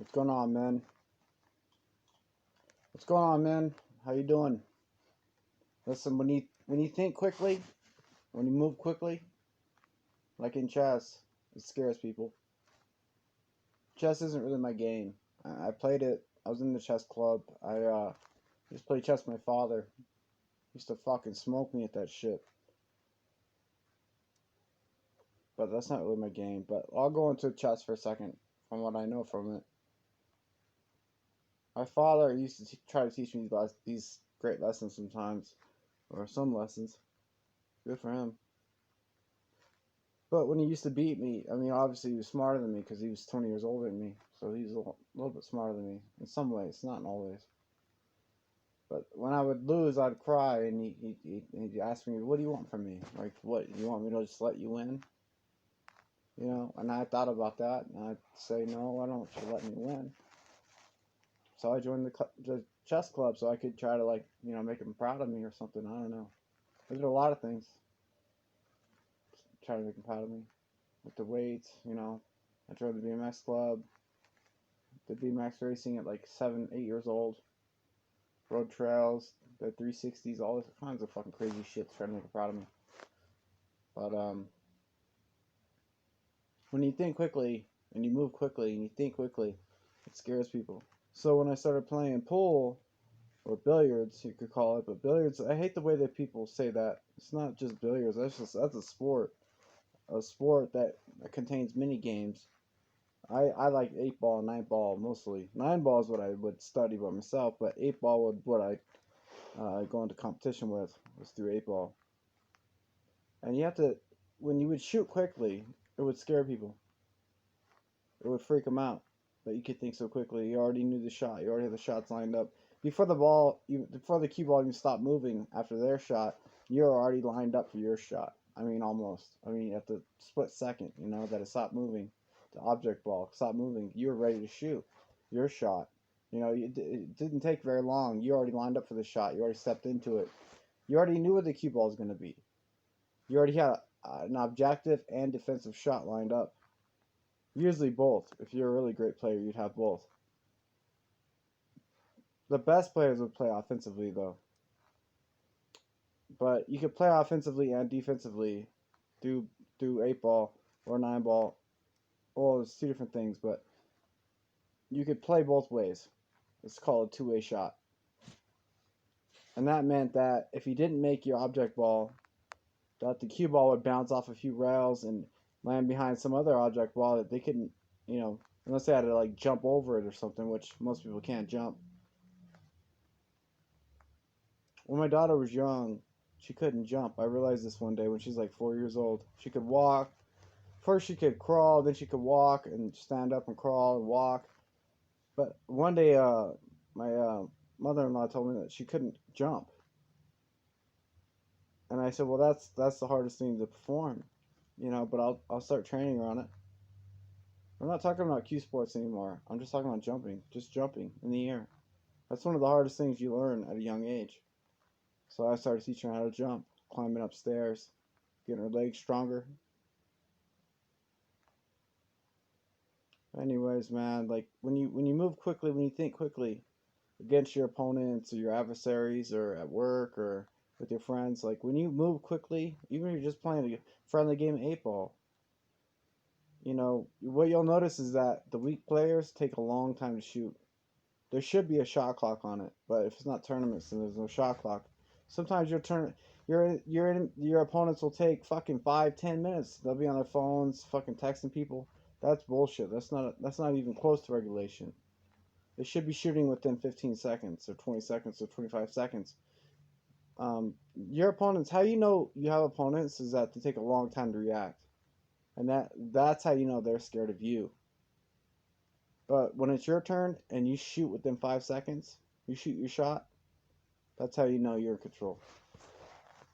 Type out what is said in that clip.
What's going on, man? What's going on, man? How you doing? Listen, when you think quickly, when you move quickly, like in chess, it scares people. Chess isn't really my game. I played it. I was in the chess club. I used to play chess with my father. He used to fucking smoke me at that shit. But that's not really my game. But I'll go into chess for a second from what I know from it. My father used to try to teach me these great lessons sometimes, or some lessons. Good for him. But when he used to beat me, I mean, obviously he was smarter than me because he was 20 years older than me. So he's a little bit smarter than me in some ways, not in all ways. But when I would lose, I'd cry, and he'd ask me, "What do you want from me? Like, what? You want me to just let you win?" You know? And I thought about that, and I'd say, "No, why don't you let me win?" So I joined the chess club so I could try to, like, make him proud of me or something. I don't know. I did a lot of things, try to make him proud of me. With the weights, I joined the BMX club. Did BMX racing at like 7, 8 years old. Road trails, the 360s, all kinds of fucking crazy shit trying to make it proud of me. But when you think quickly and you move quickly and you think quickly, it scares people. So when I started playing pool or billiards, you could call it, but billiards, I hate the way that people say that. It's not just billiards. That's a sport that contains mini games. I like 8 ball and 9 ball mostly. 9 ball is what I would study by myself, but 8 ball would what I go into competition with was through 8 ball. And you have to, when you would shoot quickly, it would scare people. It would freak them out that you could think so quickly. You already knew the shot. You already had the shots lined up before before the cue ball even stopped moving after their shot. You're already lined up for your shot. I mean, almost. I mean, at the split second, that it stopped moving, the object ball stopped moving. You were ready to shoot your shot. It didn't take very long. You already lined up for the shot. You already stepped into it. You already knew what the cue ball was going to be. You already had an objective and defensive shot lined up. Usually both. If you're a really great player, you'd have both. The best players would play offensively, though. But you could play offensively and defensively through 8 ball or 9 ball. Well, it's two different things, but you could play both ways. It's called a two-way shot. And that meant that if you didn't make your object ball, that the cue ball would bounce off a few rails and land behind some other object ball that they couldn't, unless they had to like jump over it or something, which most people can't jump. When my daughter was young, she couldn't jump. I realized this one day when she's like 4 years old. She could walk. First she could crawl, then she could walk and stand up and crawl and walk. But one day, my mother-in-law told me that she couldn't jump. And I said, well, that's the hardest thing to perform, but I'll start training her on it. I'm not talking about cue sports anymore. I'm just talking about jumping, just jumping in the air. That's one of the hardest things you learn at a young age. So I started teaching her how to jump, climbing upstairs, getting her legs stronger. Anyways, man, like when you move quickly, when you think quickly against your opponents or your adversaries or at work or with your friends, like when you move quickly, even if you're just playing a friendly game of 8 ball, what you'll notice is that the weak players take a long time to shoot. There should be a shot clock on it, but if it's not tournaments, then there's no shot clock. Sometimes your opponents will take fucking 5-10 minutes. They'll be on their phones, fucking texting people. That's bullshit. That's not even close to regulation. They should be shooting within 15 seconds or 20 seconds or 25 seconds. Your opponents, how you know you have opponents is that they take a long time to react, and that's how you know they're scared of you. But when it's your turn and you shoot within 5 seconds, you shoot your shot, that's how you know you're in control.